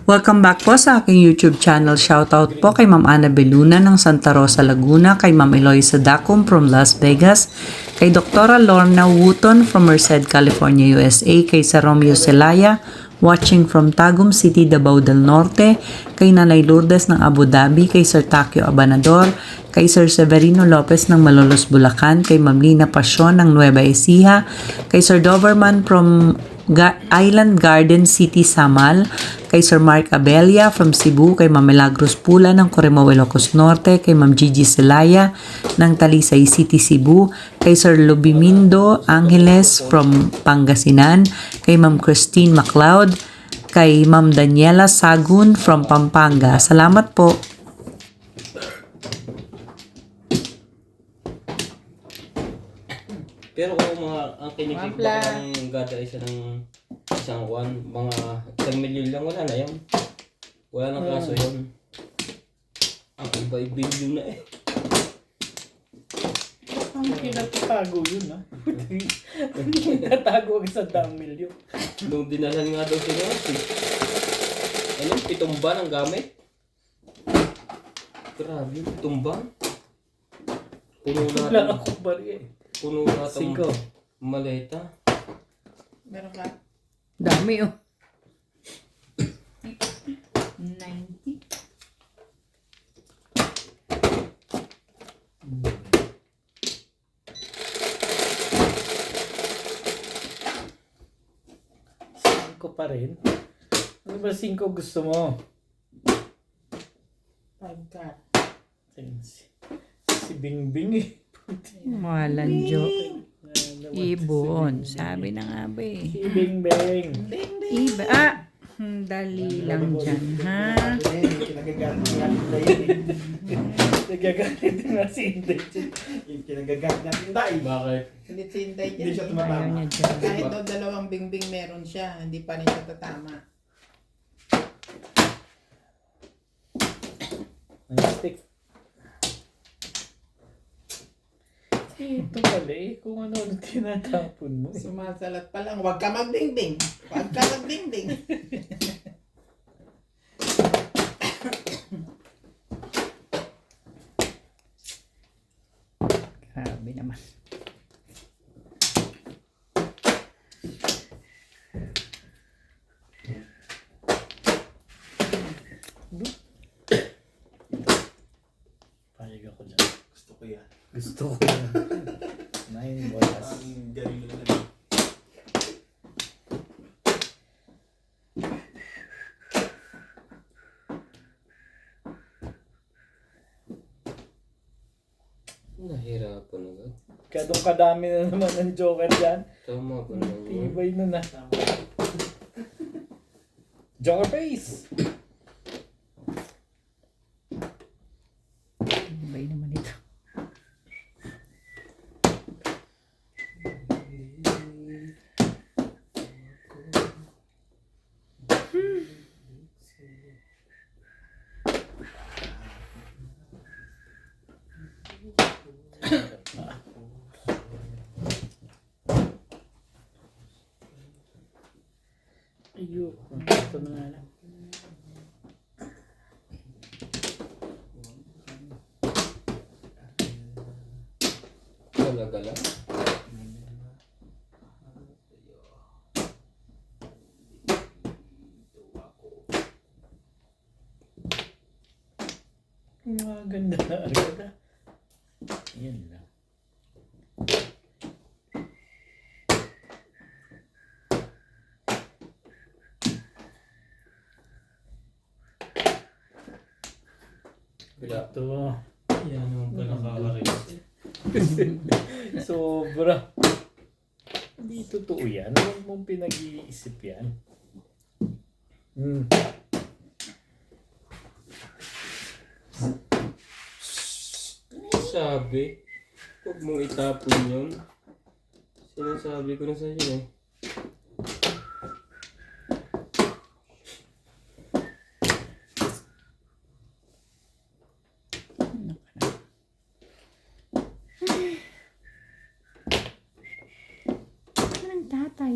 Welcome back po sa aking YouTube channel. Shoutout po kay Ma'am Ana Beluna ng Santa Rosa, Laguna, kay Ma'am Eloisa Dacum from Las Vegas, kay Dr. Lorna Wooton from Merced, California, USA, kay Sir Romeo Celaya, watching from Tagum City, Davao del Norte, kay Nanay Lourdes ng Abu Dhabi, kay Sir Takio Abanador, kay Sir Severino Lopez ng Malolos, Bulacan, kay Ma'am Lina Pasyon ng Nueva Ecija, kay Sir Doberman from Island Garden City, Samal, kay Sir Mark Abella from Cebu, kay Ma'am Milagros Pula ng Corimao, Ilocos Norte, kay Ma'am Gigi Celaya ng Talisay City, Cebu, kay Sir Lubimindo Angeles from Pangasinan, kay Ma'am Christine MacLeod, kay Ma'am Daniela Sagun from Pampanga. Salamat po. Pero kung ang kinikik ba ng gada isa ng isang buwan, mga 1,000,000 lang, wala na yun. Wala nang kaso yun. Ang iba billion na eh. Ang pinatatago yun, ha? Pinatatago ang 100,000,000. Nung dinalan nga daw sila, ano, 7 ban ang gamit. Grabe, 7 ban. Puno Wala natin. akong bari eh. Puno natin. 5. Maleta. Meron ka? Dami oh. 90. Cinco pa rin. Ano ba 5 gusto mo? 5 ka. Si Bingbing eh. Walang joke. Ibon. Sabi na nga ba eh. Si Bingbing. Iba. Dali lang dyan, ha? Kinagagalit na yun. Nagagalit na si Inday. Kinagagalit natin tayo. Bakit? Hindi si Inday dyan. Hindi siya Ayaw tumatama. niya dyan. Kahit daw 2 bingbing meron siya, hindi pa rin siya tatama. Stick. Ito pala eh, kung ano tinatapon mo. Sumasalat pa lang, huwag ka magbingbing. Huwag ka magbingbing. Grabe naman. Payag ako dyan. Gusto ko yan. Gusto ko yan. 9 bolas. Ang galing na lang. Nahirapan agad. Kadong kadami na naman ng joker dyan. Tama pa naman yun. Tibay na na. Joker face! Ibay naman ito. Ayun. Ito na nga lang. Gala-gala. Mga ganda na agad ah. Yan lang. Bila. Ito. Yan naman pala kakaris. Sobra. Hindi totoo yan. Huwag mong pinag-iisip yan. Sabi, huwag mong itapon yun. Sinasabi ko na sa iyo eh. Anong tatay?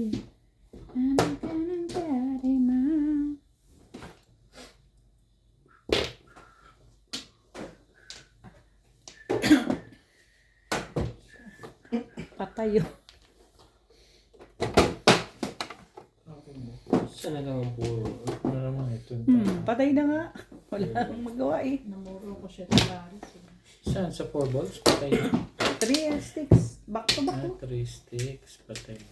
Anong Patay yun. Saan na lang ang puro? Ano naman ito? Patay na nga. Wala nang magawa eh. Namuro ko siya sa Paris. Saan? Sa 4 balls? Patay na. 3 sticks. Back to back. 3 sticks. Patay na.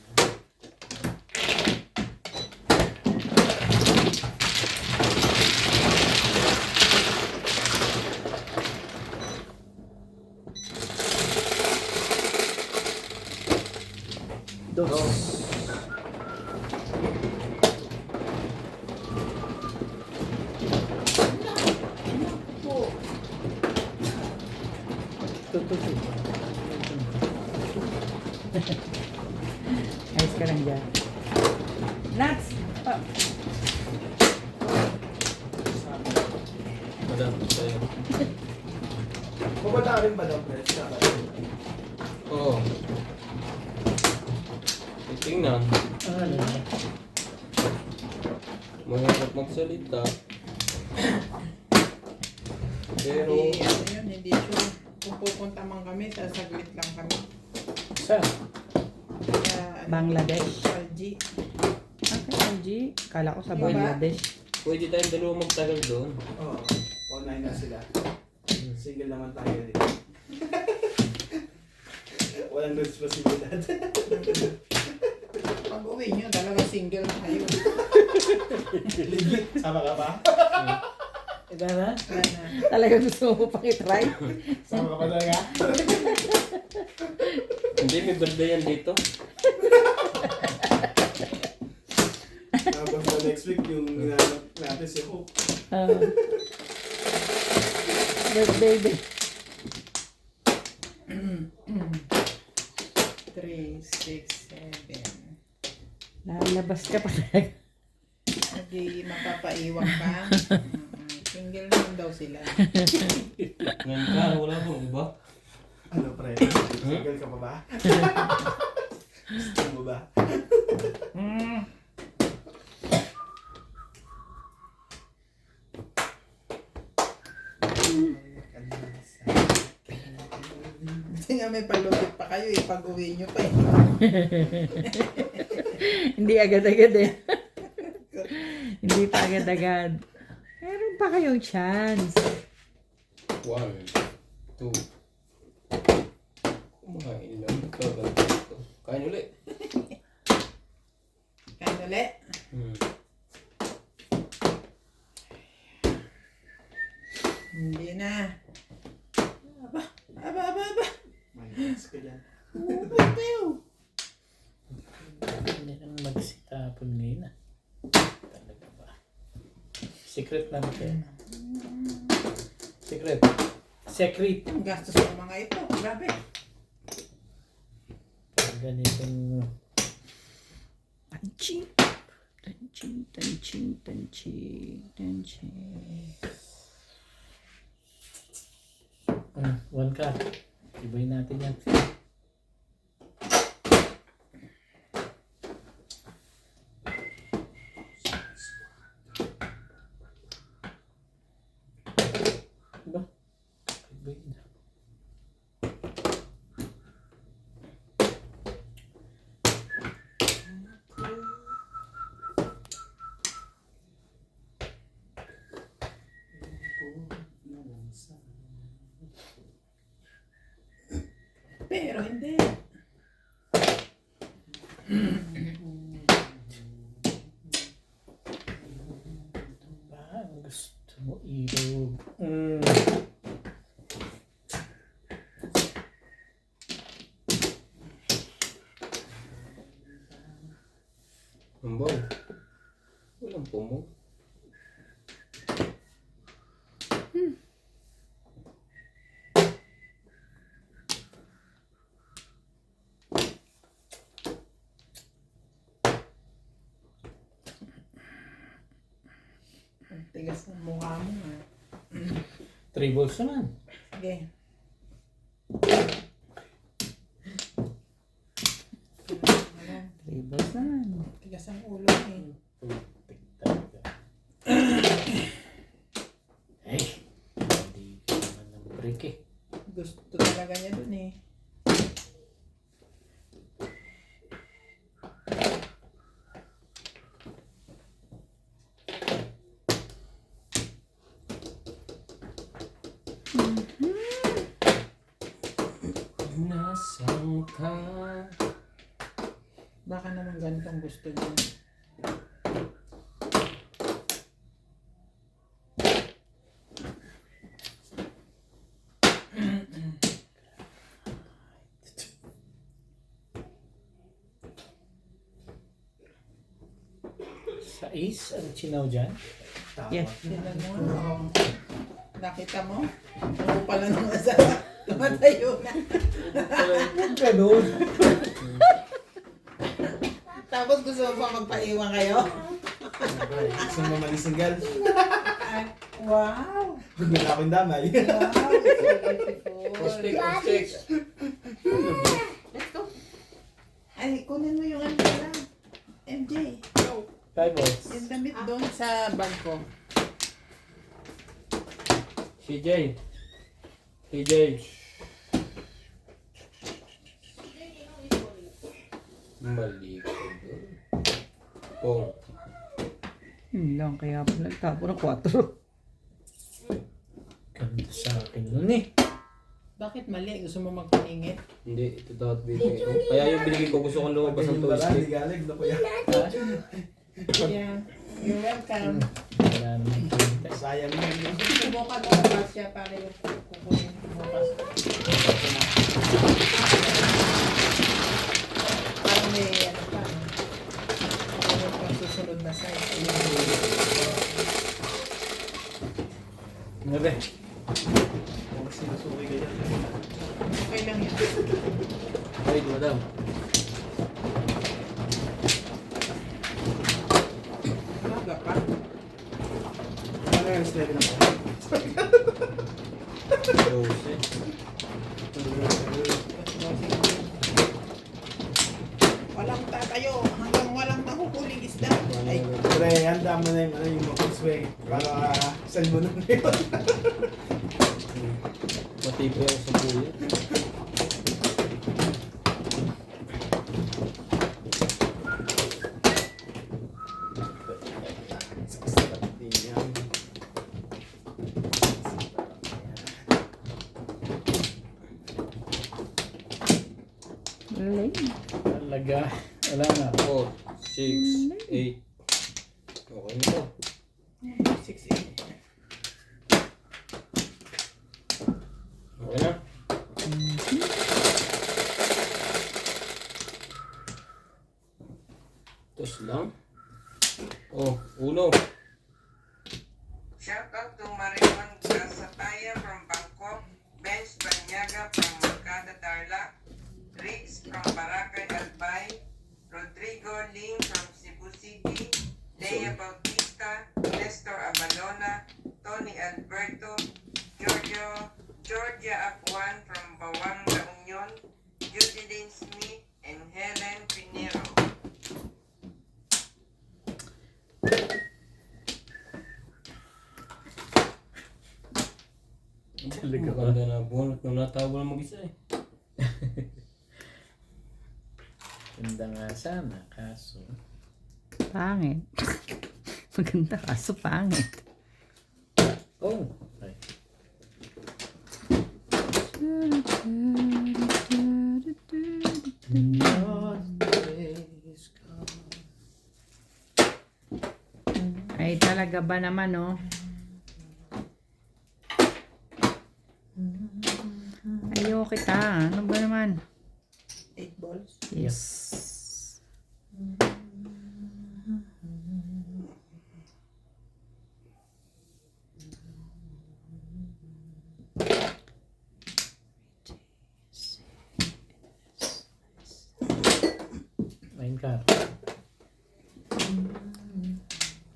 Dos. Ayos ka lang dyan. Nuts! Oh. Madam, sa'yo. Bumaba rin ba daw, Fred? Oo. Tingnan. Ano? Mahirap magsalita. Pero, Hindi, ano yun, hindi sure. Kung pupunta man kami, sasaglit lang kami. Saan? Kaya, Bangladesh. Algi. Okay, LG. Kala ko sa Diba? Bangladesh. pwede tayong dalawa magtagal doon. Oo. Online na sila. Single naman tayo rin. Walang responsibilidad. Pag uwi nyo, talaga single na kayo. Legit. Sama ka ba? Ito na? Wala na. Talaga gusto mo pang itry? Sama ka ba talaga? Hindi, may birthday yan dito. Tapos sa next week, yung ginanap natin si Hope. Birthday din. 3, 6, 7. Lalabas ka pa talaga. Hindi mapapaiwan ka. Single naman daw sila. Ngayon ka, wala bang iba? Ano, pre? Single ka pa ba? Gusto mo ba? Kasi nga may palupit pa kayo eh. Pag-uwi nyo pa eh. Hindi agad-agad eh. Hindi pa agad-agad. Meron pa kayong chance. 1, 2. Kumain lang. Ito. Kain ulit. Kain ulit. Hindi na. Aba. Mayroons ka dyan. Hindi naman magsitapon ngayon ah. Talaga ba? Secret lang ito. Secret. Secret. Ang gastos ng mga ito. Grabe. Pag ganitong Tanchi. Tanchi. 1 ka. Ibay natin yan. Ba? Ibay na. Pero hindi. Ba? Ang gusto mo ilog. Ambaw. Walang pumo. Ang tigas ng mukha mo ah. 3 balls naman. Sige. Tables naman. Tigas ang ulo eh. Putik talaga. Ay, hindi naman ng break eh. Gusto talaga niya dun eh. Nasaan ka? Baka naman ganito ang gusto niya. Sais ang chinaw dyan. Yes. Tingnan mo, oh. Nakita mo? Ako pala ng asawa. Tumatayo na. Ganun. Tapos gusto mo pa magpaiwan kayo? Gusto mo malisinggal? Ay, wow! Hindi na akong damay. Wow! So beautiful. Stick. Let's go. Ay, kunin mo yung ano pala. MJ, Five balls. yung damit doon sa bag ko. CJ. Mali ko doon. Pong. Yun lang, kaya pala nagtapo ng 4. Ganda sa akin nun eh. Bakit mali? Gusto mo magpaingit? Hindi, ito dapat binigay ko. Kaya yung binigay ko, gusto kong lumabas ng Yung toy bara, stick. di galing. Ano po yan? Yeah. You're welcome. Wala naman kita. Sayang yun. Subukan mo labas siya para yung kukunin bukas. Parang may ano pa. Ano pang susunod na size. Ngabe. Kung sinusuki ka yan. Okay lang yan. Wait, madam. Maga pa. Ano yung step na po? Jose. Walang tatayo hanggang walang nakukuling isda. Ay, Pre, handa mo na yung ano yung mag-sway. Para send mo na yun. Matibay ang sabuya. Talaga. Wala na. 4, 6, 8. Okay na to. 6'8". Okay na. Tos lang. Oh, uno. Shout out to Marijuan Gasataya from Bangkok, Bench Banyaga from Mercado Tarlac, Riggs from Barangay Albay, Rodrigo Ling from Cebu City, Lea Bautista, Nestor Abalona, Tony Alberto, Georgia Aquan from Bawang La Union, Judy Smith, and Helen Pinero. Talaga ba? Maganda na bunot nung natawa na mag-isa eh. Ganda nga sana. Kaso. Pangit. Maganda kaso pangit. Oh. Ay. Ay, talaga ba naman, oh? Ayaw kita. Ano ba naman? 8 balls. Yes. Main ka.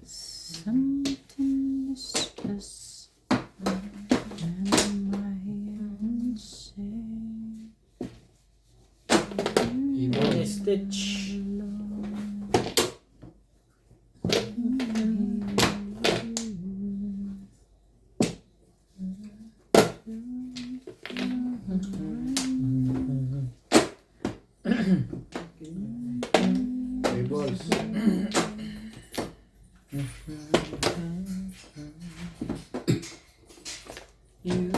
Something is just Ibon Stitch. Hey, balls. You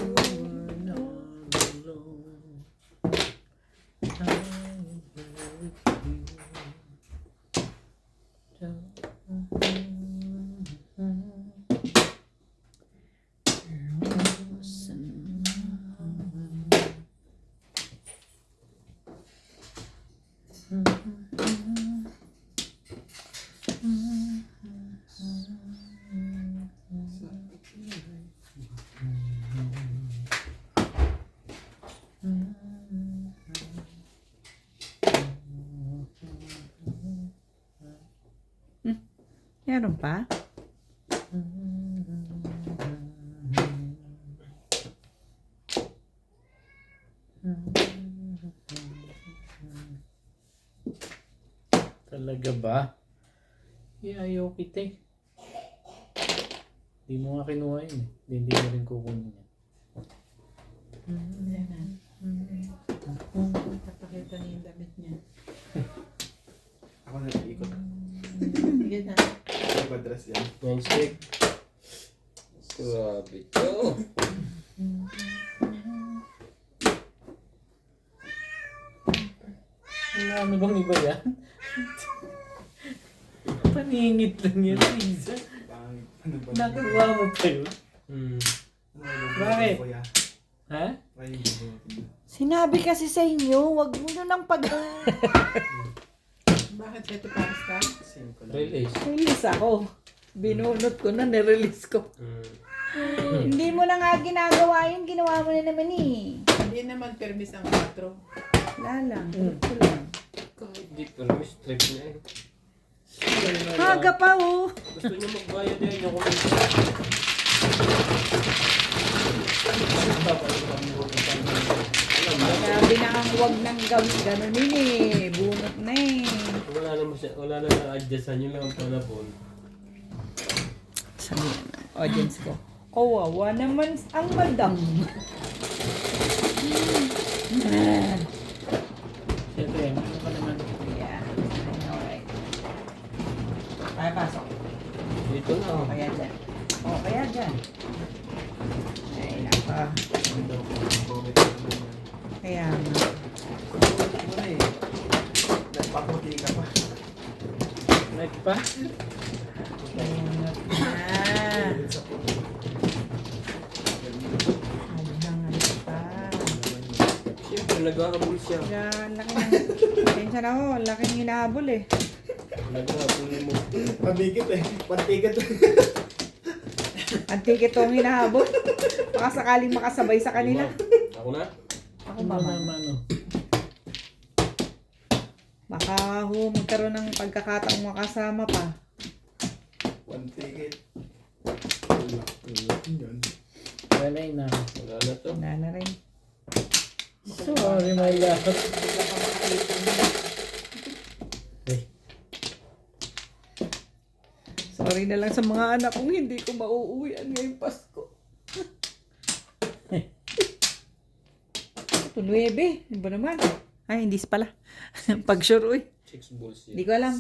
Meron pa? Talaga ba? Ayaw kita eh. Hindi mo nga kinuha yun eh. Hindi mo rin kukunin yan. Yan na. Papakita niya yung damit niya. Ako na ikot. Yan na. Ano ba dress yan? Yan stick. Grabe to. Ano bang iba yan? Paningit lang yan, Riza. Pangit. Ano ba? Nakakuha mo pa yun? Hmm. Ano ba yung Bakit? kuya? Ha? Ay, yung Sinabi kasi sa inyo, wag mo nyo nang pag... Bakit ito pares ka? Simple lang. Release. Release ako. Binunot ko na, nirelease ko. Hindi mo na nga ginagawa yun, ginawa mo na naman eh. Hindi naman permis ang 4. Wala lang, ito lang. Kahit di pero may strip niya eh. Haga pa oh. Gusto niya magbayad yan yung kumita. Sabi na ang huwag nang ganunin eh. Bunot na eh. Wala na na-adjustan yun lang ang panapon. Sabi na ng audience ko. Kawawa naman ang madam. Siyempre, ano ka naman? Yeah, I know right. Ay, pasok. Dito na oh. Kaya dyan. O, kaya dyan. Ay, naka. Kaya nga. Ano eh? Nagpaputi ka pa. Like pa? Ah. Abangan pa. Siyempre naghahabol siya. Yan, laki ng... Pasensya na ho, laking hinahabol eh. Naghahabol mo. Pabigit eh. Pantigat. Ang ticket tong hinahabol. Baka sakaling makasabay sa kanila. Ako na? Ako Ano mama. naman ano? Baka ho, magkaroon ng pagkakataong makasama pa. Pantigat. Yun. Wala na. Wala na to. Wala na rin. Sorry, my love. Sorry na lang sa mga anak kong hindi ko mauuwian ngayong Pasko. Ito, 9. Ano ba naman? Ay, hindi pala. Pag sure, uy. 6 balls Hindi yun. ko alam.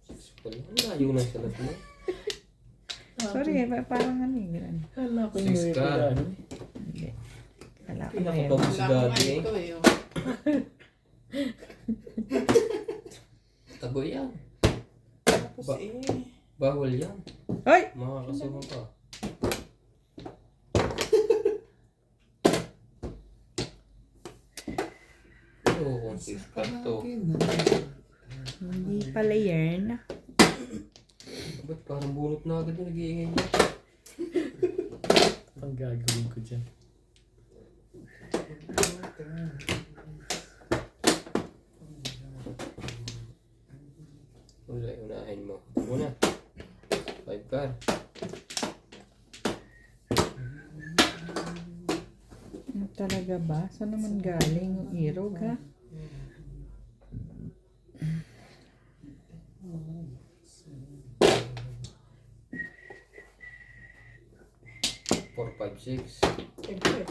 6 pala. Ang layo na sa lahat mo. Sorry, parang ano yun. Kala ko Six yung ka. ano. Hindi. Kala ko Pinakapagod si Wala ko nga daddy eh. ito eh. Oh. Tago yan. Tapos Ba- eh. Bawal yan. Hoy! Makakasuhan ka. Pero kung 6 ka to. Hindi pala yan. Ba't parang bunot na agad yung nag-iingay niya? Ang gagawin ko dyan. Wala, unahin mo. Muna. 5 car. Ano talaga ba? Saan naman galing yung irog ha? Four, 5, 6. Siyempre.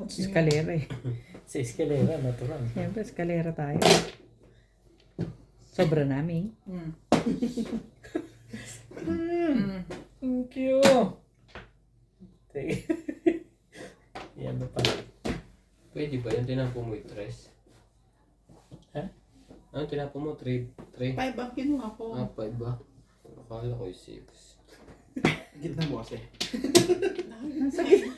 Eskalera eh. Sa eskalera, natural. Siyempre, eskalera tayo. Sobra namin. Thank you. Sige. Yan ba pa? Pwede ba yan? Tinapo mo yung 3. Ha? Ano tinapo mo? 3? 5 ang kinuha ko. 5 ba? Akala ko yung 6. Gitna mo kasi. Nasa gitna.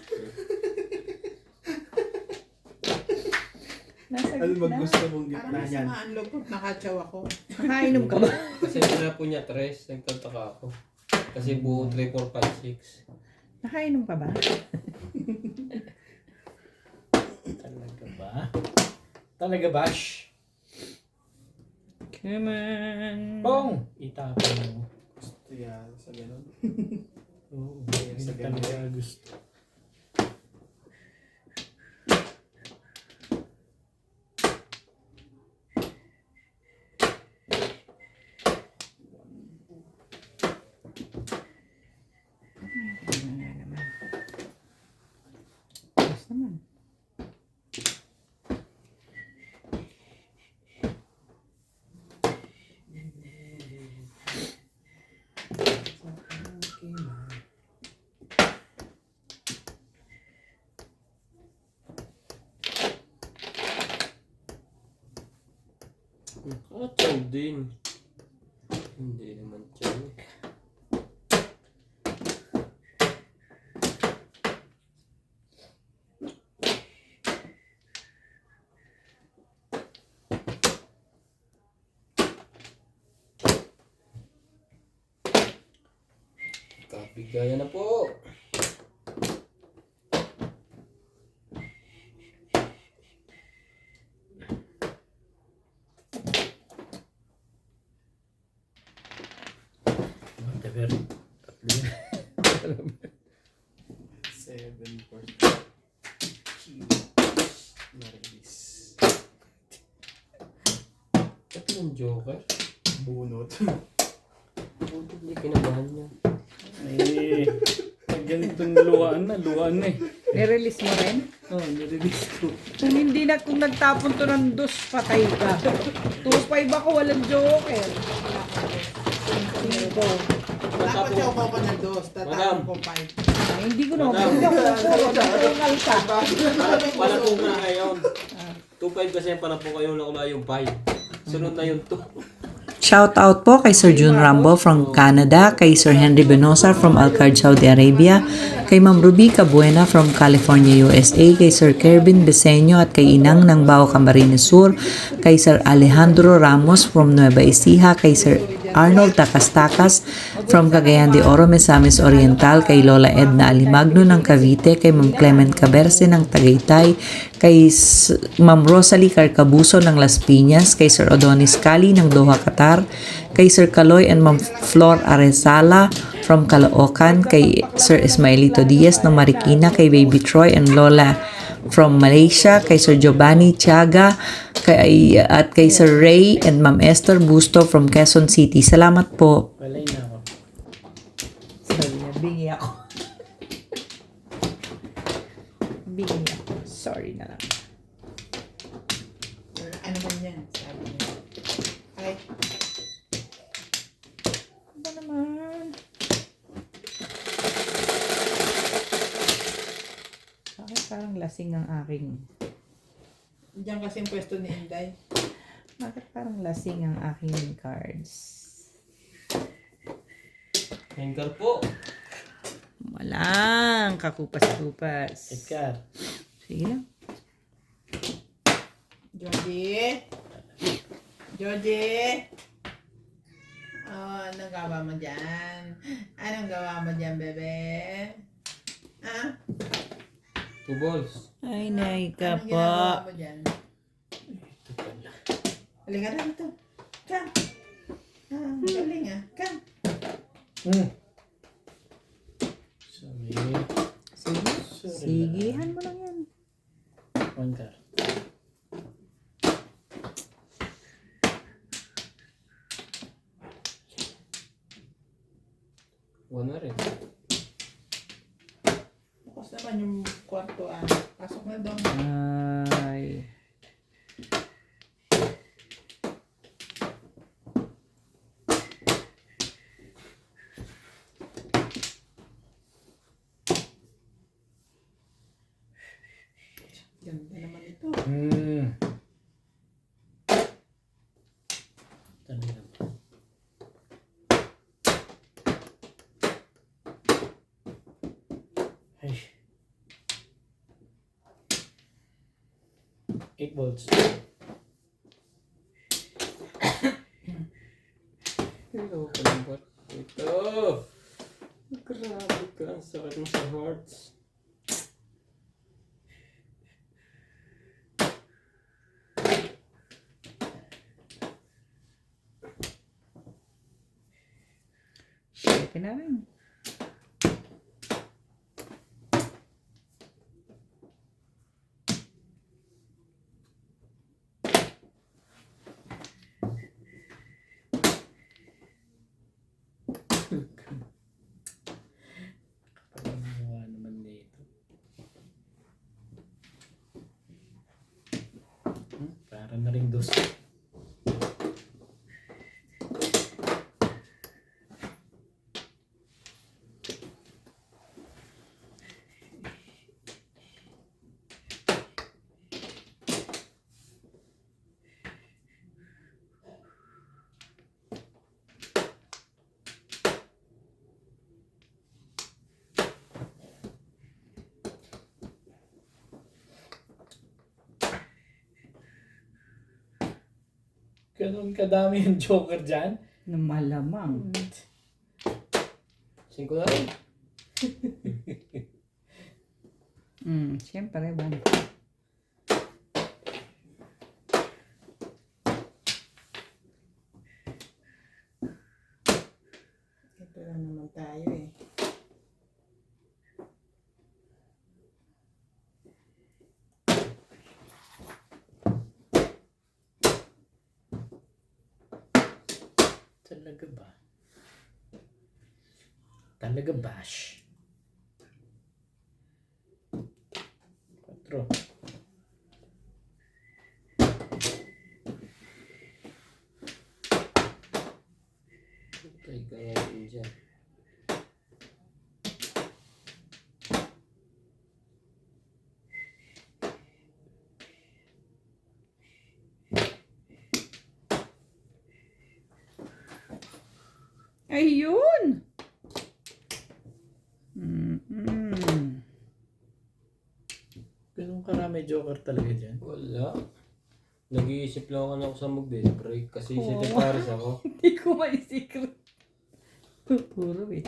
Nasa Ano gitna. bang gusto mong Parang gitna niyan? masama ang loob ko. Nakatsaw ako. Nakainom ka ba? Kasi tinapo niya 3. Nagtataka ako. Kasi buo 3, 4, 5, 6. Nakainom ka ba? Talaga ba? Talaga ba? Shh! Come on. Bong! Itapon mo. Kaya sa ganun. Oo, Kaya hindi sa talaga ganun. gusto. Ano nga naman. Ayos naman. Nakatsaw din. Hindi naman tsaw. Kapigaya na po. Whatever. Tatlo yan. 7%. Na-release. Tatlong joker. Bunot. Puto, hindi kinabahan niya. Eh, pag ganitong luhaan na eh. Nirelease mo rin? Oo, nirelease ko. Kung hindi na, kung nagtapon to ng dos, patay ka. 2-5 ako, walang joker. 5. Dapat siya ko ng dos, tatapon ko 5. Ay, hindi ko naman. Madam. Hindi ako puro. Nakungal ka. Pala po na ngayon. 2-5 kasi pala po kayo nakula yung 5. Sunod na yung 2. Shout out po kay Sir June Rambo from Canada, kay Sir Henry Benosa from Alcard, Saudi Arabia, kay Ma'am Ruby Cabuena from California, USA, kay Sir Kervin Beseño at kay Inang ng Bao Camarines Sur, kay Sir Alejandro Ramos from Nueva Ecija, kay Sir Arnold Takas from Cagayan de Oro, Misamis Oriental, kay Lola Edna Alimagno ng Cavite, kay Ma'am Clement Caberce ng Tagaytay, kay Ma'am Rosalie Carcabuso ng Las Piñas, kay Sir Odonis Cali ng Doha, Qatar, kay Sir Kaloy and Ma'am Flor Arezala from Caloocan, kay Sir Ismaelito Diaz ng Marikina, kay Baby Troy and Lola from Malaysia, kay Sir Giovanni Tiaga, at kay Sir Ray and Ma'am Esther Busto from Quezon City. Salamat po. Walay na ako. Sabi niya, bingi ako. Bingi ako. Sorry na lang. Ano ba yan? Sabi niya. Ay, Ano naman? Bakit parang lasing ang aking... diyan kasi yung pwesto ni Inday. Bakit parang lasing ang aking cards? Hanger po. Walang kakupas-kupas. Edgar. Sige lang. Georgie? Georgie? Oh, anong gawa mo dyan? Anong gawa mo dyan, bebe? Ha? 2 balls. Ay, nay ka Anong ginagawa po. mo dyan? Ito pala. Halika na dito. Come. Ah, galing ah. Come. Sorry. Sige. Sorry. Sigihan mo lang yan. One card. One na rin. Bukas naman yung kwarto ah. Pasok na doon. Ay. Ganda naman ito. Talaga. Ay. 8 volts. Hello, kalambot. Ito. Grabe ka. Ang sakit mo sa hearts. na rin. Pagkakuha naman dito. Para na rin dos. Ganun kadami yung joker dyan. Na malamang. 5 na rin. Siyempre, one. Ito lang naman tayo eh. Talaga ba? Talaga bash. 4. Patay ka ngayon dyan. Ayun! Ganun karami joker talaga dyan. Wala. Nag-iisip lang ako sa mag-break kasi si Paris ako. Hindi ko may secret. Puro eh.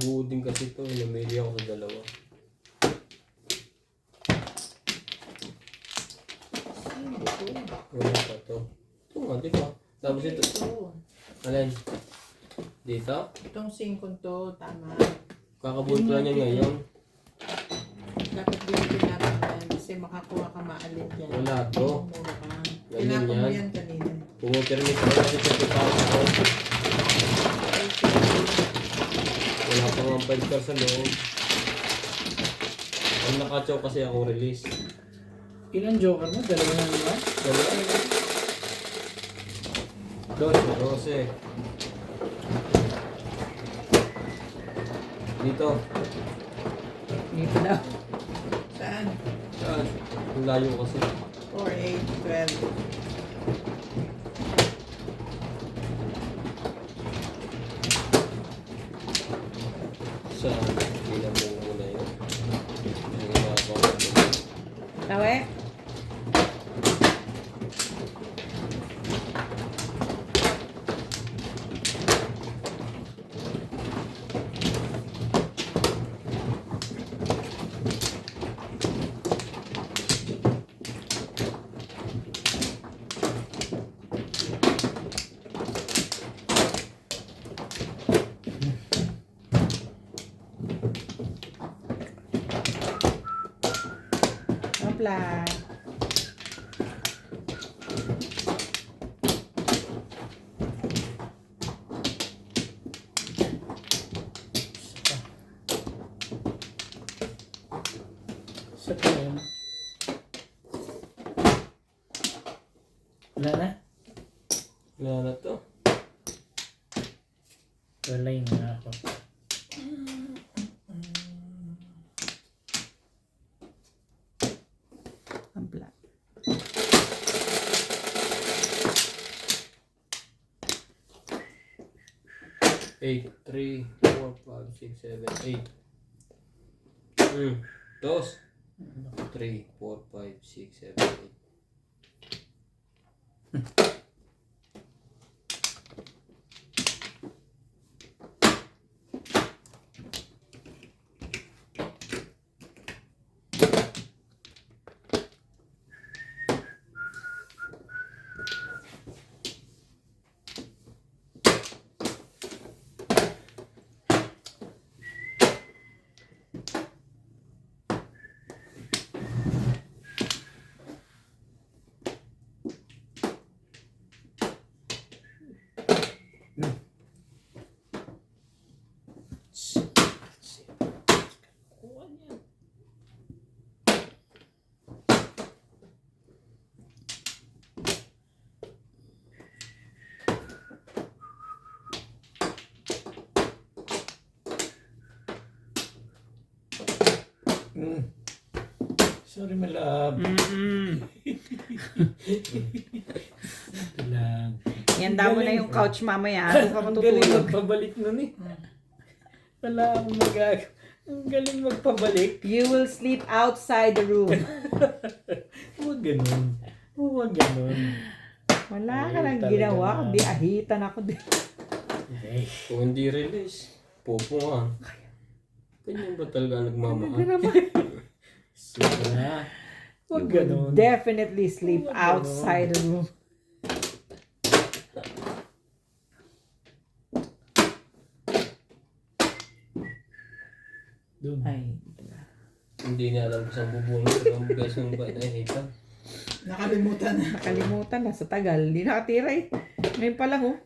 Buding kasi ito. Namili ako sa dalawa. Wala pa to. Ito nga, di ba? Tapos ito. Alin? Dito? Itong 5 to, tama. Kakabuto lang yan ngayon. Dapat binigyan natin yan kasi makakuha ka maalin dyan. Wala to. Mura ka. Ganyan Tinapon mo yan. yan kanina. Pumupermit ako kasi sa Paris ako. Wala pa nga 5 car sa loob. Ang nakachaw kasi akong release. Ilan joker mo? Dalawa na naman? Dalawa. 12. Dito. Dito daw. Saan? Saan? Ang layo kasi. 4, 8, 12. Saan? Bilang mo muna yun. Ang ginagawa ko. Tawe? Hopla. Sa yun. Wala na? Wala na to. Wala yun na ako. Hopla. 8, 3, 4, 5, 6, 7, 8. Dos. 3, 4, 5, 6, 7, 8. Sorry, my love. Ito lang. Ihanda mo na yung couch mamaya. Doon ka Ang galing matutulog. magpabalik nun eh. Wala akong magagawa. Ang galing magpabalik. You will sleep outside the room. Huwag ganun. Huwag ganun. Wala ka Ay, nang talaga ginawa. na. Kundi ahitan ako din. Ay, Kung hindi release, popo nga. Ganyan ba talaga nagmamahal? sobra. Huwag You will ganun. definitely sleep Huwag outside the room. Doon. Ay, Hindi niya alam kung saan bubunod. Ang beses ng ba nahihitan. Nakalimutan na. nakalimutan na sa tagal. Hindi nakatira eh. Ngayon pa lang oh.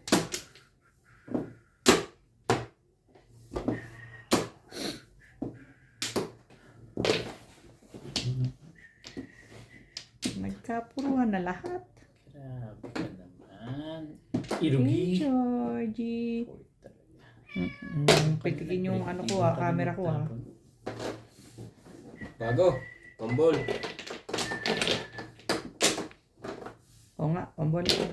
Nagkapuruan na lahat. Grabe ka naman. Hey, Irugi. Georgie. Pitikin yung ano ko camera ko Bago. Pambol. Oo nga, pambol ko.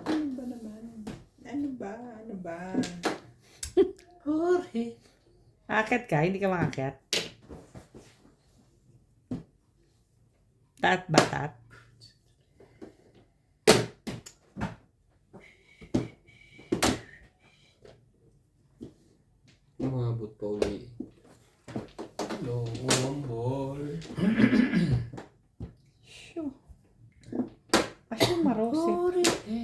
Ano ba naman? Ano ba? Ano ba? Jorge. Aakyat ka? Hindi ka makakyat? Tat ba tat? Umabot pa uli. Hello, pambol. Shoo. Asyo marose. Jorge.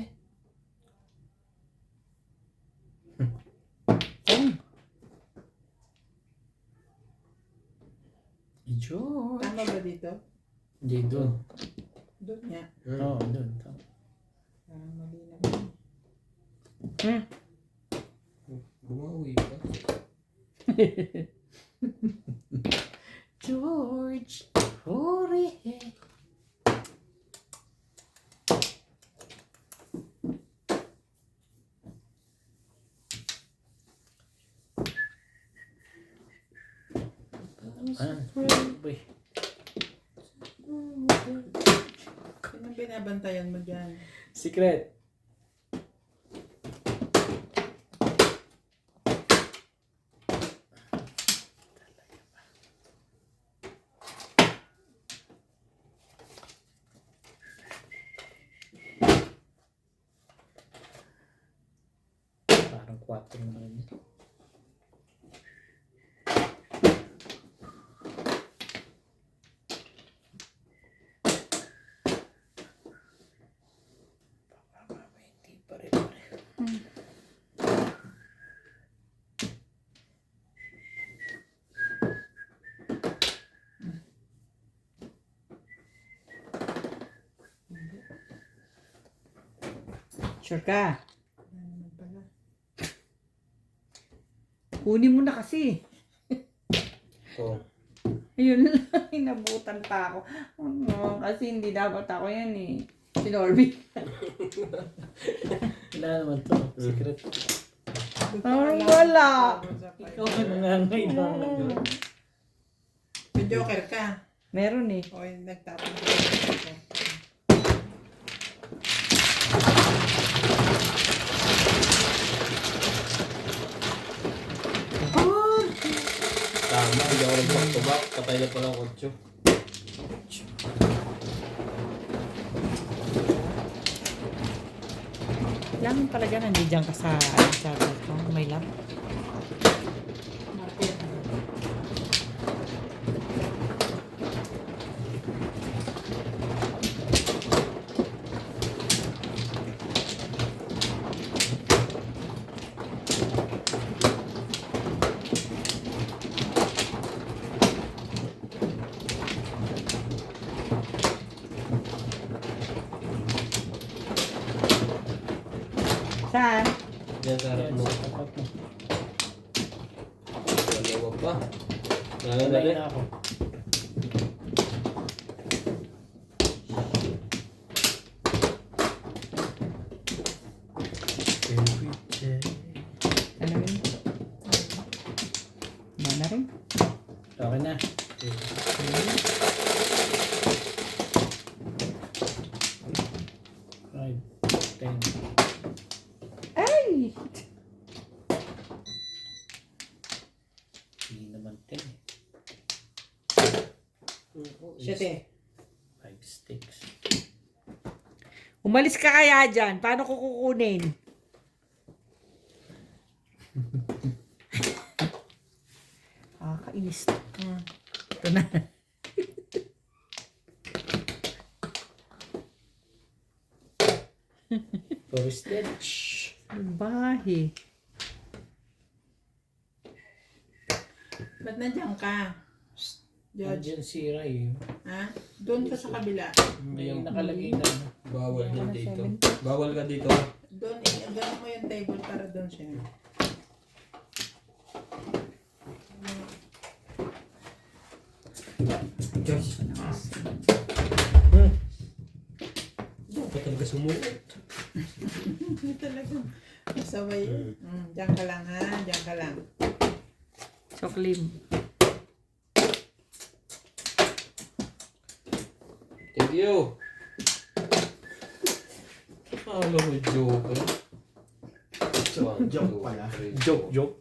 George. Tama ba dito? Hindi doon. Doon nga. Oo, doon. Parang mali naman. Bumawi pa. George. Jorge. Boy. Sino binabantayan mo dyan? Secret. Parang 4 na rin. Hindi pa rin. Sure ka? Wala naman pala. Kunin mo na kasi. Oh. Ayun lang, inabutan pa ako. Kasi hindi dapat ako yan eh. Si Norby. Wala naman to. Secret. Parang wala. Ikaw ang nangangailangan. May joker ka. Meron eh. O, nagtapon ka. Tama, hindi ako nag-back-to-back. Patay na pala ang 8. Kailangan talaga nandiyan ka sa charger ko. May lap. Saan? Diyan sa harap mo. Tapat mo. Dalawa pa. Wala Dali. na ako. Siyete. 5 sticks. Umalis ka kaya dyan. Paano ko kukunin? Kainis. Ito na. Roasted. Bahi. Ba't nandiyan ka? George. Diyan si Ray. Ha? Doon ka sa kabila. May nakalagay na. Bawal yan dito. Bawal ka dito. Doon, gano'n mo yung table para doon siya. Josh. Dapat talaga sumuot. Talaga. Masaway. Diyan ka lang ha. Diyan ka lang. Choklim. Thank you. Akala ko joke eh. Joke pala. Joke.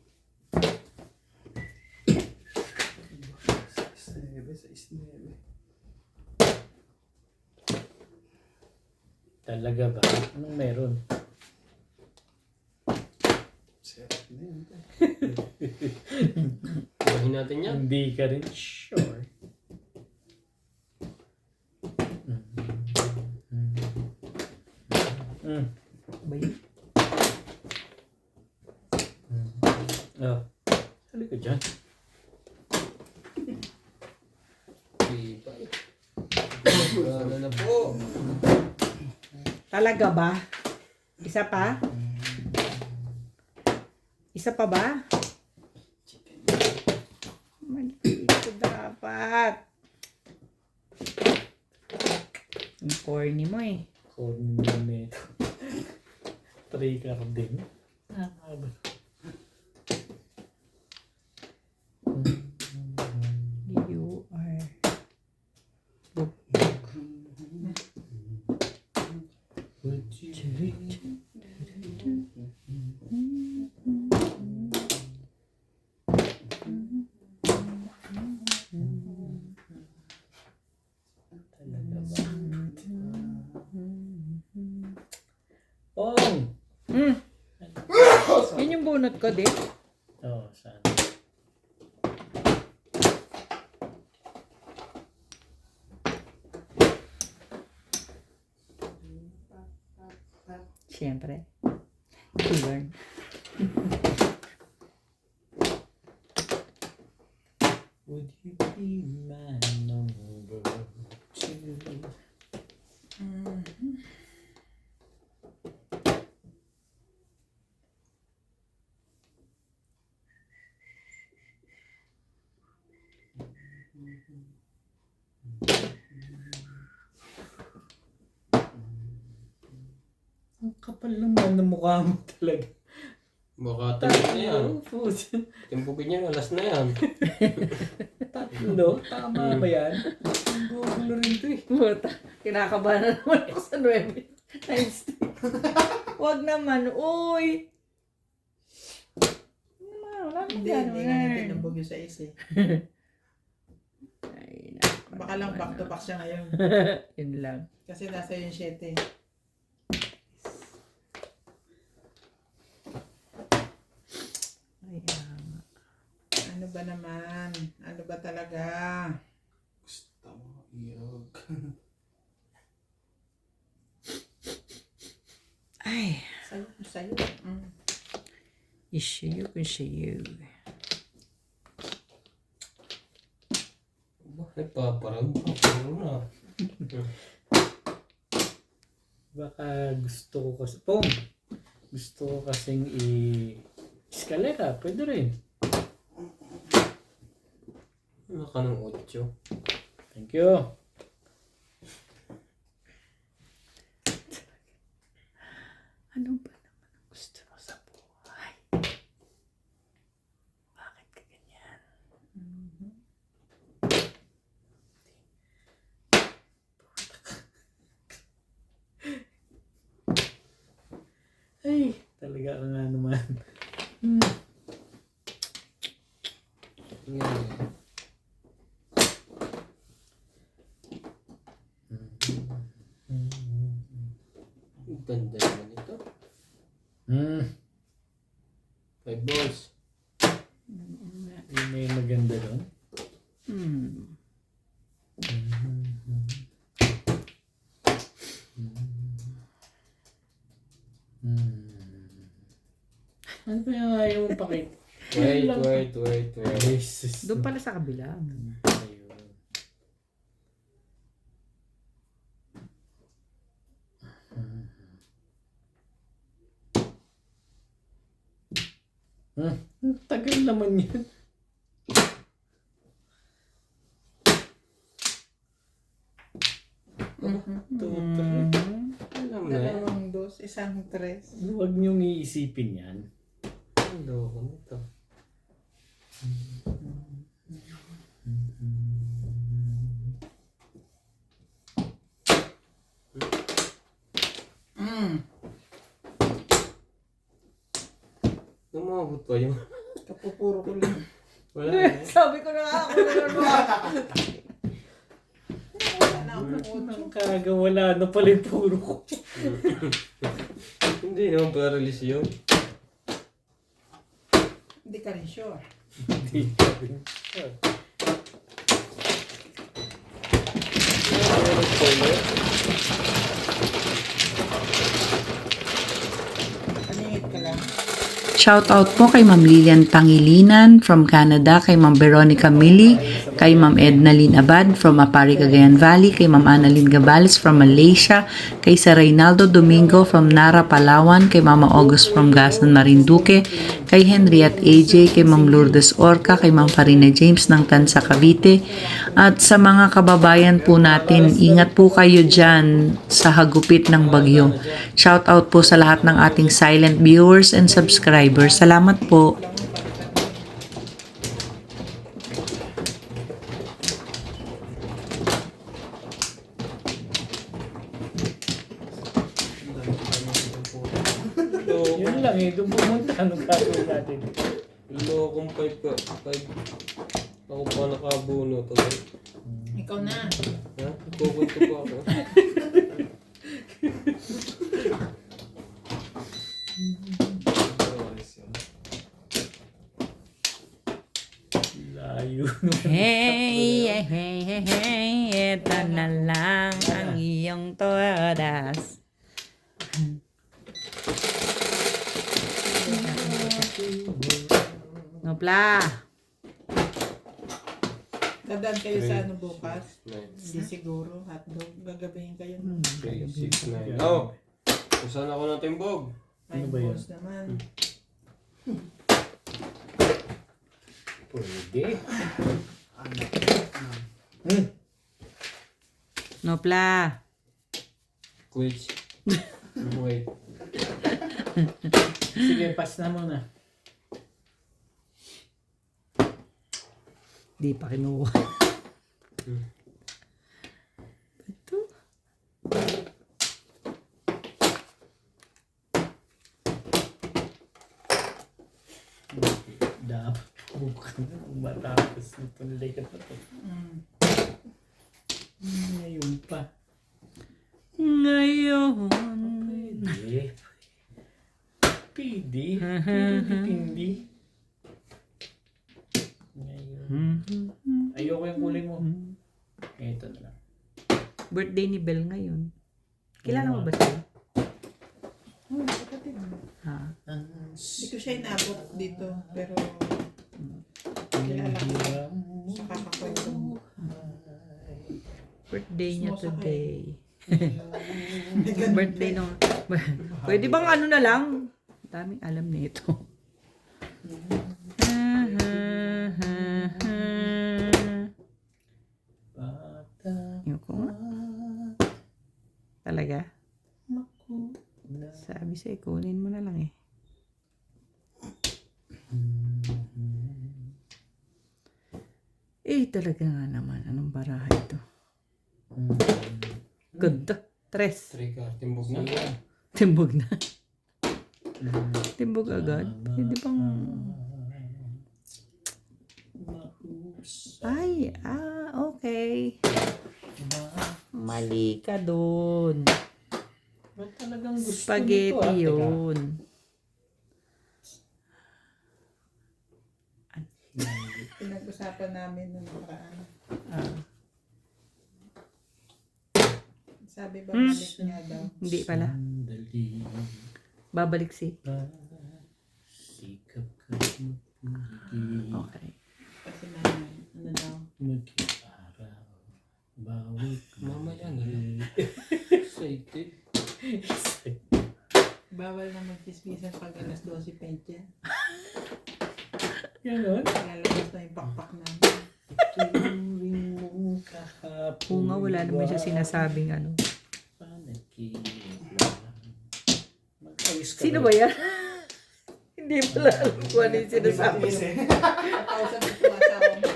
6-9. Talaga ba? Anong meron? Bahin natin yan. Hindi ka rin sure. Oh. Sali ka dyan. Wala na po. Talaga ba? Isa pa? Isa pa ba? Ito dapat. Ang corny mo eh. Cornmeto. Trigger din. You are... Oh! Yun yung bunot ko, di? Oh, saan? Siyempre. You learn. Would you be my number 2? Ang kapal naman ng mukha mo talaga. Baka timpuk na yan. Food. Timpupin niya, alas na yan. Tatlo? Tama ba yan? Ang gugulo rin ito eh. Puta, kinakabahan na naman ako sa 9 times 3. Huwag naman, uy! Wala nang Hindi nga natin gano'n. nabog yung sa isa eh. Ay, naku. Baka lang back to back siya ngayon. Yun lang. Kasi nasa yung 7. Ay, Ano ba naman? Ano ba talaga? Gusto mo, iyog. ay. Sa'yo. Issue kung siya. Nagpaparang puro na. Baka gusto ko kasi... Gusto ko kasing escalera. Pwede rin. Naka ng 8. Thank you. Ano ba naman ang gusto mo sa buhay? Bakit ka ganyan? Ay, talaga ka nga naman. Ganda naman ito. 5 balls. Yun na yung maganda doon. Ano ba yung ayaw mong pakit? Wait. Jesus. Doon pala sa kabila. Ayun. Tagal naman yun. Alam na eh. Dalawang dos, isang tres. Huwag niyong iisipin yan. Ang loko nito. Umabot pa yun. Kapupuro ko lang. Wala na eh. Sabi ko na nga ako wala na ako. Ang kaga, wala na pala yung puro ko. Hindi naman paralis yun. Hindi ka rin sure. Hindi ka rin sure. Paningit ka lang. Shoutout po kay Ma'am Lilian Pangilinan from Canada, kay Ma'am Veronica Mili, kay Ma'am Edna Lynn Abad from Apari, Cagayan Valley, kay Ma'am Annalyn Gabales from Malaysia, kay Sir Reynaldo Domingo from Nara, Palawan, kay Mama August from Gasan, Marinduque, kay Henry at AJ, kay Ma'am Lourdes Orca, kay Ma'am Farina James ng Tansa, Cavite. At sa mga kababayan po natin, ingat po kayo dyan sa hagupit ng bagyo. Shoutout po sa lahat ng ating silent viewers and subscribers. Salamat po. Yun lang eh, doon pumunta. Anong gagawin natin? Lokong 5 ka. 5. Ako pa nakabunot. Ikaw na. Ha? Kukunto pa ako. Layo. Hey, ito na lang ang iyong todas. Nopla. Dadaan kayo sa ano bukas? 9, Hindi siguro. Hotdog. Gagabihin kayo. 3, 6, 9. Oh! Kusan ako ng timbog. May Ano ba yun? boss naman. Pwede. Nopla. Quits. Wait. Sige, pass na muna. Di pa kinuha. Ito. Dapat bukan matapos nitong later pa to. Ngayon pa. Ngayon. Pwede. Pwede. Pwede. Ngayon. Ayoko yung kulay mo. Ito na lang. Birthday ni Belle ngayon. Kilala mo ba siya? Oh, kapatid mo. Ha? Hindi ko siya inabot dito. Pero kilala ko sa kakakwento mo. Birthday niya Smosa ka today. Birthday nung... Pwede bang ano na lang? Daming alam nito. Yung ko nga. Talaga? Sabi sa'yo, kunin mo na lang eh. Eh, talaga nga naman. Anong baraha ito? Ganda. 3. 3 ka. Timbog na. Timbog na. Timbog agad. Hindi bang... Ay, okay. Mali ka dun. Ba't talagang gusto nito, Spaghetti Teka. yun. Pinag-usapan namin nung nakaraan. Ah, Sabi ba balik niya daw? hindi pala. Sandali Babalik si. pa, sikap ka magpigil, Okay. Kasi namin, ano daw? mag-araw, bawat Mamaya na. Excited. Bawal na magtismisan pag alas 12:20. Ganon. Lalabas na yung pakpak namin. Turing mong kahapon. Oo nga, wala naman siya sinasabing ano. Panaginip lang. Mag-ayos ka Sino ba yan? Hindi pala alam kung ano yung sinasabi. Kapausan mo yung asawa mo.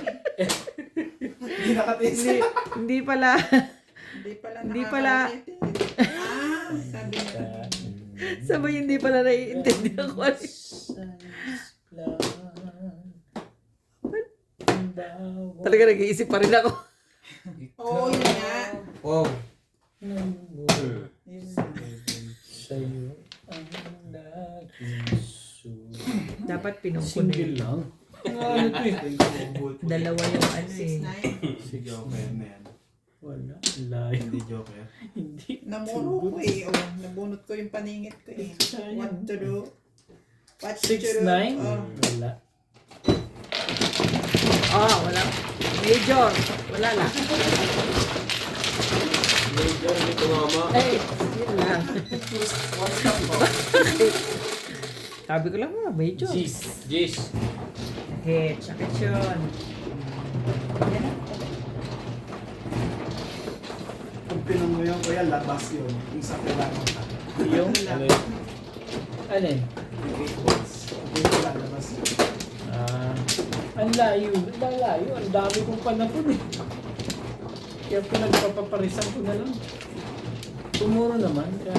Hindi nakatiis. Hindi pala. Hindi pala nakakalitin. Sabi niya. Sabay hindi pala naiintindihan ko ano. Talaga nag-iisip pa rin ako. Oo, yun nga. Wow. Yun nga. Sa'yo ang laging Dapat pinungko na single yun. lang. Ano to eh? Dalawa yung ano eh. 6'9". Si Joker na yan. Wala. Layo. Hindi Joker. Hindi. Namuro ko eh. Oh, nabunot ko yung paningit ko eh. What to do? What to do? 6'9"? Oh. Wala. Ah, wala. Major. Wala lang. Major, hindi tumama. Ay, yun lang. Sabi ko lang major. Jeez. Jeez. Hit, sakit yun. Yan na. Kung pinong mo yung kuya, labas yun. Yung sa kailangan ka. Yung ano yun? Ano yun? Yung 8 balls. Hindi ko lalabas yun. Ang layo. Ang layo. Ang dami kong panapon eh. Kaya pinagpapaparisan ko na lang. Tumuro naman. Kaya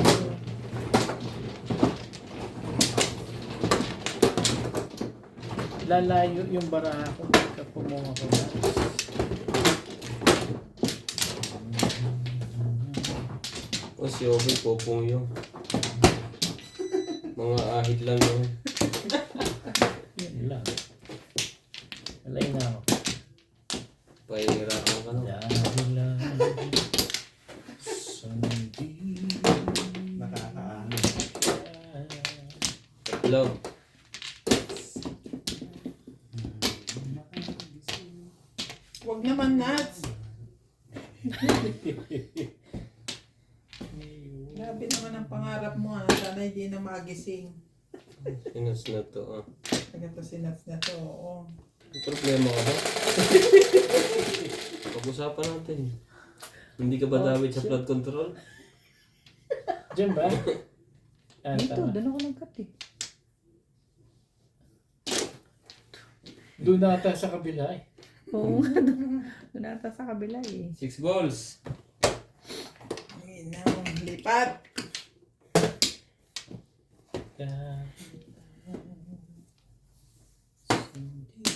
lalayo yung baraha ko pagka pumunga ko na. O si Obi, popong yun. Mga ahit lang yun. Yun lang. Alay na ako. Pahihirapan ka na. Dahil lang sandi Nakakaano. Tatlog. Huwag naman nuts. Grabe naman ang pangarap mo ha. Sana hindi na magising. Sinus na to. Ganito si nuts na to. Oo. May problema ka ba? Pag-usapan natin. Hindi ka ba damage sa flood control? Diyan ba? Dito, Tama. doon ako nagkat eh. Doon nata sa kabila eh. Oo nga, doon ata sa kabila eh. 6 balls. Ayun na. Lipat.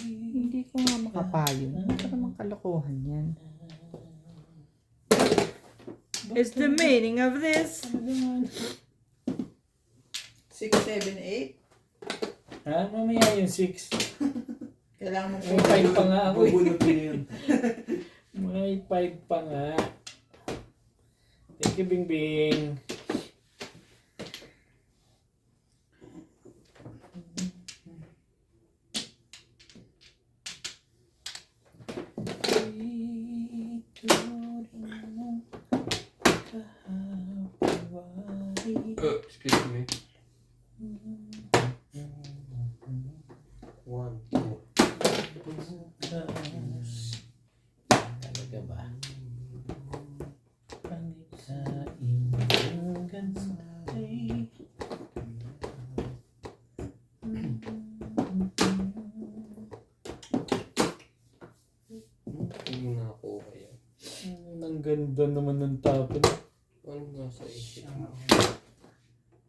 Hindi ko nga makapayo. Ano ka naman kalokohan yan? Is the meaning of this? 6, 7, 8. Ha? Mamaya yung 6. Kailangan mo May 5 pa nga ako eh. Bubunutin yun. May 5 pa nga. Thank you, Bingbing. Excuse me. 1, 2. Talaga ba? Panikain ang gansay. Hindi na ako kaya. Ang ganda naman ng tapon. Ano nasa isip?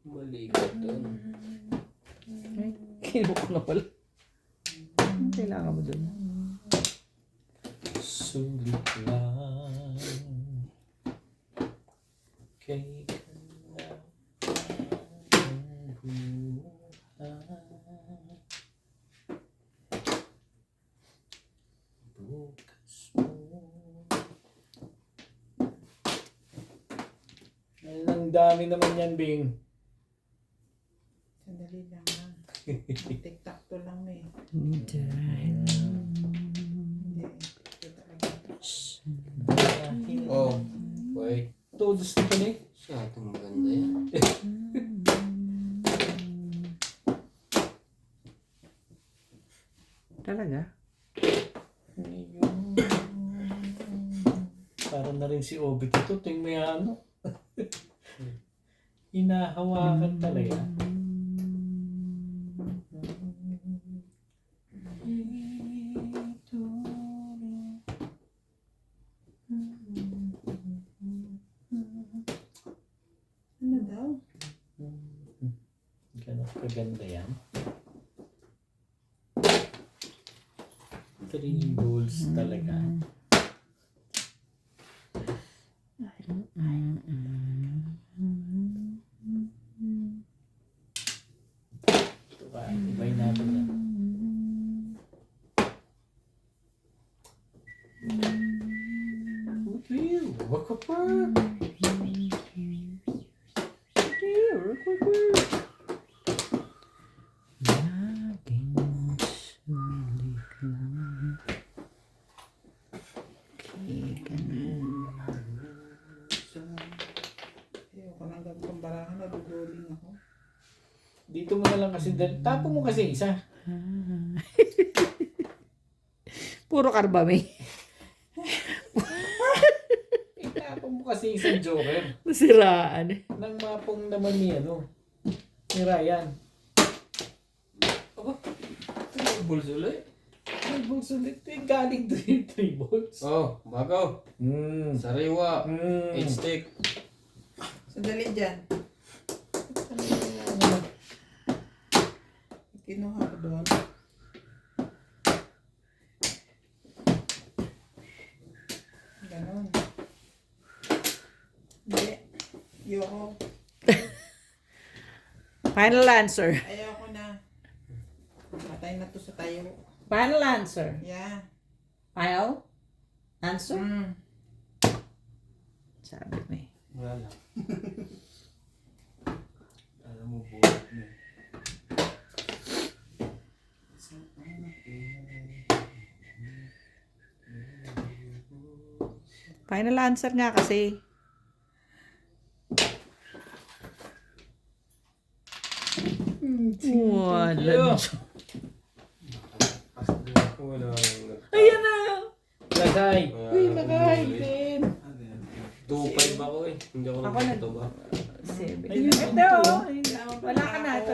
Mali ka doon. Ay, kinuha ko na pala. Ano kailangan mo doon? Sulit lang kay ka na dami naman yan, Bing. Sandali lang ha. Tiktak to lang eh. Hindi. Hindi. Ito talaga. Oh, wait. Todos na pala eh. Siya, itong maganda yan. Talaga? Ayun. Parang na rin si Obit ito. Tingnan mo yan, ano. Hinahawakan talaga. Ano daw? Ganun kaganda yan. 3 balls talaga. Ito ka, ibay natin yan. Waka pa! Laging sulit lang. Okay, ganun. Ayoko nang gagawang barahan. Naduduling ako. Dito mo na lang kasi, tapo mo kasi isa. Puro karbame. Itapo mo kasi isang joker. Nasiraan. Nang mapong naman ni ano, ni Ryan. Aba, ito bulls ulit. Ay, balls ulit eh. Galing doon yung 3 balls. Oh, bago. Sariwa. 8 stick. Sandali dyan. Kinuha ko doon. Ganon. Hindi. Ayoko. Final answer. Ayoko na. Matay na to sa tayo. Final answer. Yeah. Final answer? Sabi mo eh. Wala lang. Alam mo, buhat na eh. Final answer nga kasi. Wala. Wala. Ayan na! Lasay. Uy, Nakaitin. Ano yan? 2-5 ako eh. Hindi ako Ako nagpito ba? Ayun, Ito, wala ka na ito.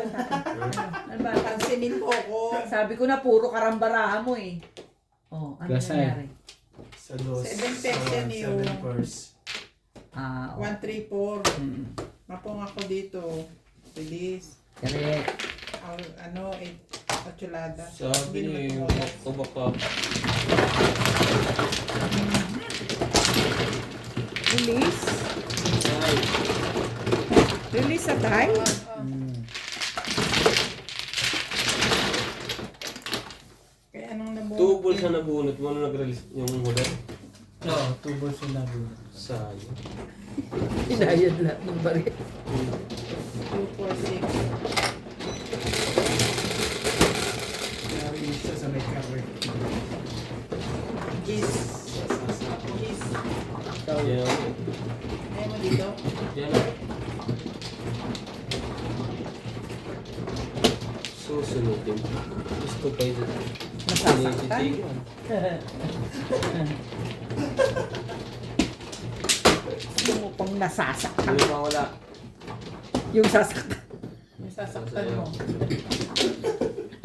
Ano ba? Pansinin mo ko. Sabi ko na puro karambarahan mo eh. Oh, ano Gasay. nangyari? Sa dos. 7 pets yan yun. 7 purse. Ah, 1, 3, 4. Mapong ako dito. Release. correct. Ano, 8 atsulada. Sabi Hindi niyo, naman wala. baka Release. ay, Release sa tayo. Kaya anong nabuo? 2 balls na nabunot mo nung nag-release yung huli. Oo, 2 balls yung nabunod. Sayang. Inayad lahat ng bari. 2, 4, 6. Kaya isa sa may cover. Gis. Gis. Yan ako. Ayaw mo dito? Yan ako. Susunodin. Gusto pa ito. Nasasaktan. Sino mo pang nasasaktan? Ano pa wala? Yung sasaktan. May sasaktan mo.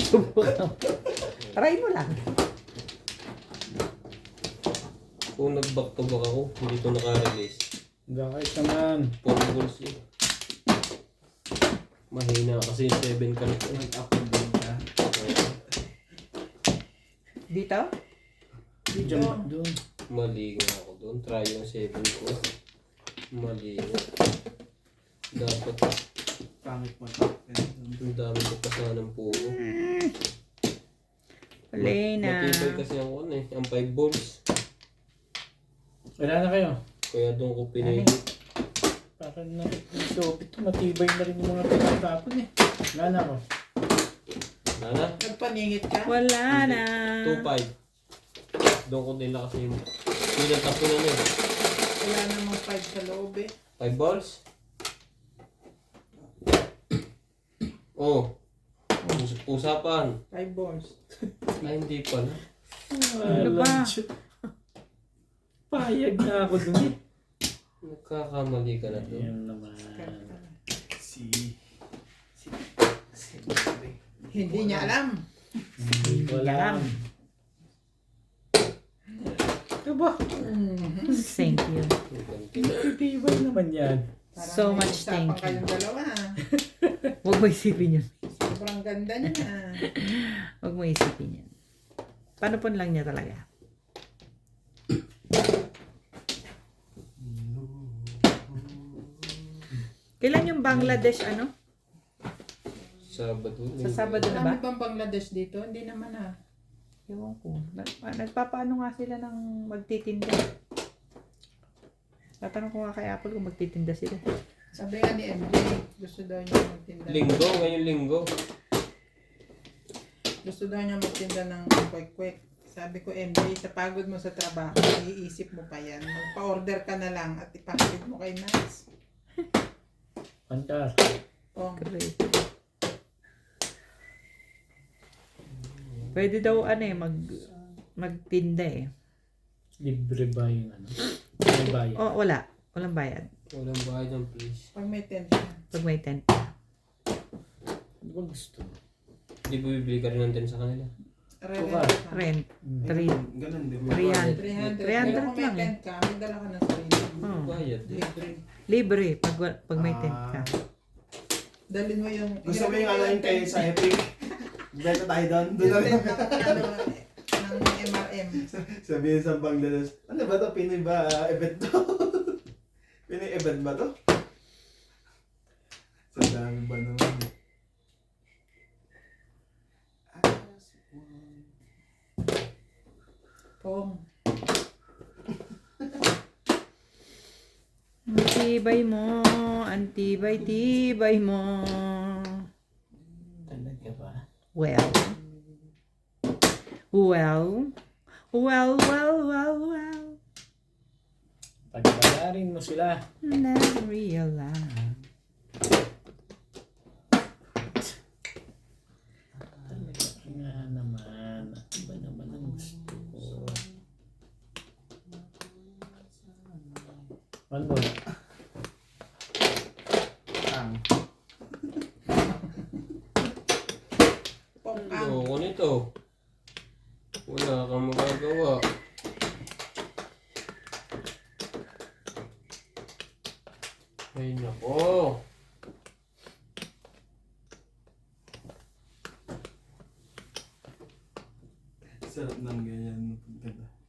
Subukan. Try mo lang. Kung nag-back to back ako, hindi ko naka-release. Gakait naman. 4 balls yun. Mahina kasi 7 ka na ito. Mag-up and down ka. Dito? Jump doon. Mali nga ako doon. Try yung 7 ko. Mali nga. Dapat Pangit mo ito. ang dami ko pa sanang puro. Huli na. Matibay kasi ang one eh. Ang 5 balls. Wala na kayo. Kaya doon ko pinili. Akin na yung Shopee to, matibay na rin yung mga pinagtapon eh. Wala na ako. Nana, Nagpaningit ka? Wala na. 2.5. Doon ko din kasi yung pinagtapunan eh. Wala namang 5 sa loob eh. 5 balls? Oh. Usapan. 5 balls. Ay, hindi pala. Ano ba? Payag na ako dun eh. Nagkakamali ka na doon. Yan naman. Si Hindi niya alam. Wala. Ito ba? Thank you. Tibay naman yan. Parang So may much usapan thank you. kayong dalawa. Huwag mo isipin yun. Sobrang ganda niya. Huwag mo isipin yun. Panupon lang niya talaga. Kailan yung Bangladesh ano? Sabado. Sa Sabado na ba? Marami bang Bangladesh dito? Hindi naman ah. Ewan ko. Nagpapaano nga sila ng magtitinda. Tatanong ko nga kay Apple kung magtitinda sila. Sabi nga ni MJ, gusto daw niya magtinda. Linggo, ngayong linggo. Gusto daw niya magtinda ng kwek-kwek. Sabi ko, MJ, sa pagod mo sa trabaho, iisip mo pa yan. Magpa-order ka na lang at ipakit mo kay Nats. Pantas. Oh, Great. Pwede daw ano eh, magtinda eh. Libre ba yung ano? May bayad. Oh, wala. Walang bayad. Walang bayad ng please. pag may tent ka. Pag may tent. Ano ba gusto? Hindi ba bibili ka rin ng tent sa kanila? Rent. Rent. Ganun, di ba? 300. 300. 300 Pero kung may lang eh. tent ka, may dala ka ng sarili. Oh. Bayad eh. Libre. Libre pag may tent ka. Dalhin mo yung... Gusto mo yung alayin kayo sa Epic? Benta tayo doon. Doon na Yung tent ng MRM. Sabihin sa Bangladesh, ano ba to? Pinoy ba event to? Pinoy event ba to? Sa dami ba naman? Pong. Antibay mo, antibay-tibay mo. Talaga ba? Well. Well. Well. Pagbayarin mo sila. Never realize. Talaga nga naman. Ano ba naman ang gusto ko? Ano? Pong ang. Ayoko nito. Wala kang magagawa. Ay nako. Sarap ng ganyan.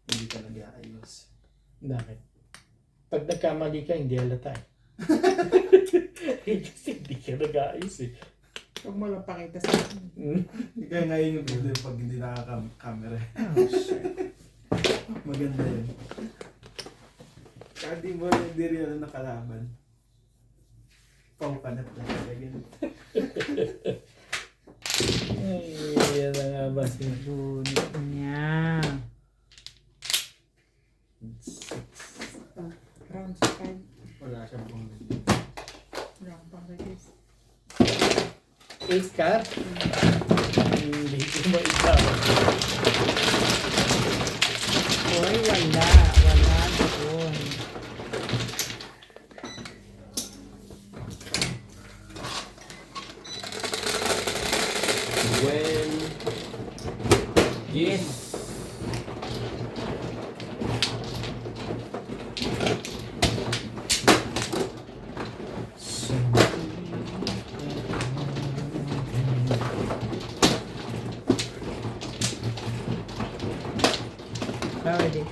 Hindi ka nag-aayos. Bakit? Pag nagkamali ka, hindi halata eh. Kasi hindi ka nag-aayos eh. Huwag mo lang pakita sa akin. Kaya ngayon yung problem pag hindi naka-camera. Maganda yun. Kahit di mo hindi rin ano nakalaban. Pangpanat na talaga ganun. Ay, yan na nga ba Bunot niya. Round sa 5. Wala siyang pangalaman. Round pang release. 8 car? Hindi ko maitaw. Hoy, wala doon. When yes. Ready.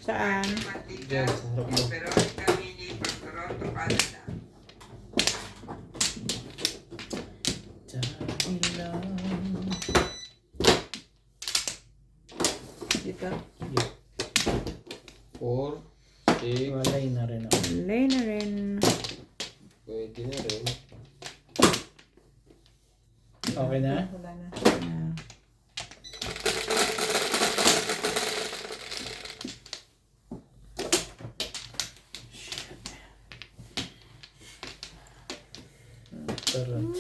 Saan? Diyan, sa harap mo. Veronica Mini from Toronto, Canada. Dahil lang. Dito. 4, 6, Walay na rin ako. Lay na rin. pwede na rin. Okay na? Wala na. Tarot.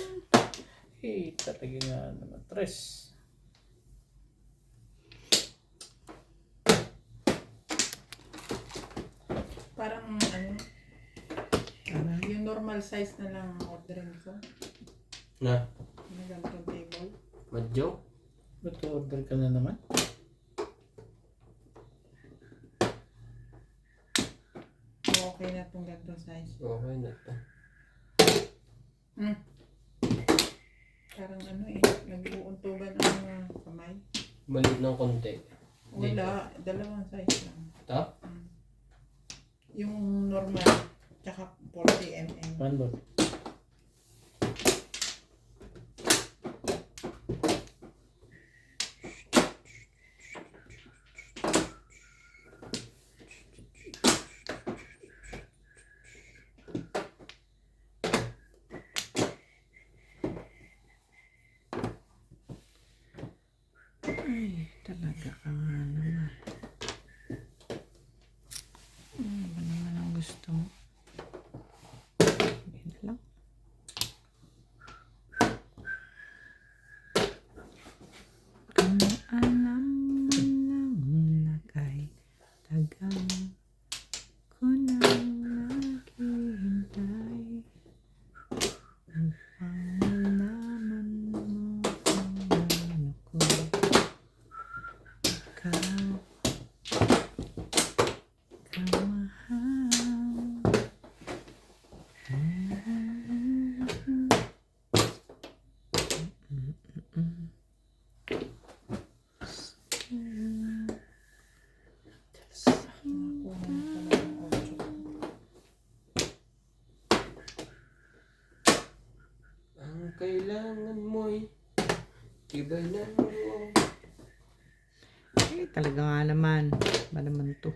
Eh, tatagi nga naman. 3. Parang yung normal size na lang orderin ko. Na, Yung ganitong table. madyo? Ba't order ka na naman? Okay na itong ganitong size. Okay na to. Parang nag-uuntugan ang kamay. Maliit ng konti. Wala, dalawang size lang. Ito? Yung normal, tsaka 40 mm. Paano? Ay, talaga ka nga naman. Ano ba naman ang gusto mo? Yan lang. Kung alam mo lang na kay tagal ko nang naghihintay upang malaman mo kung ano ko. Ikaw, kamahal. Ang kailangan mo'y tibay na mo. Eh, talaga nga naman. Ba naman to?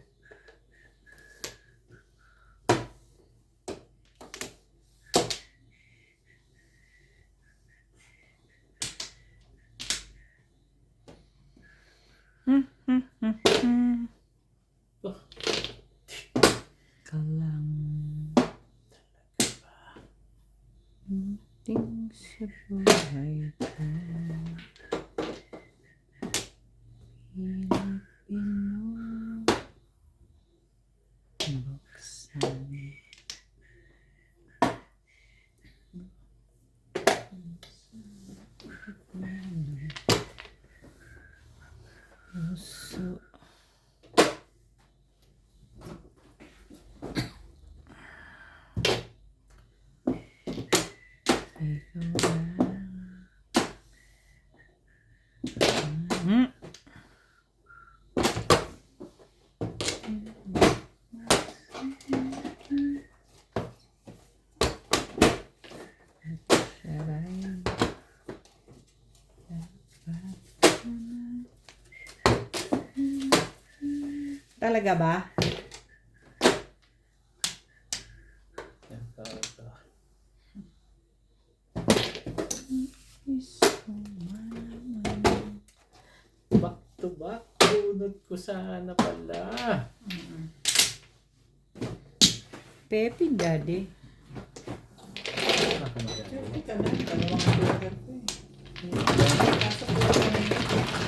Ka lang. Ting sa buhay ko. Buksan. Puso. Ikaw lang. Talaga ba? Back to back. Tunod ko sana pala. Pepe, daddy. Ako maganda. Pepe ka na. Dalawang order ko eh. Pasok ko lang.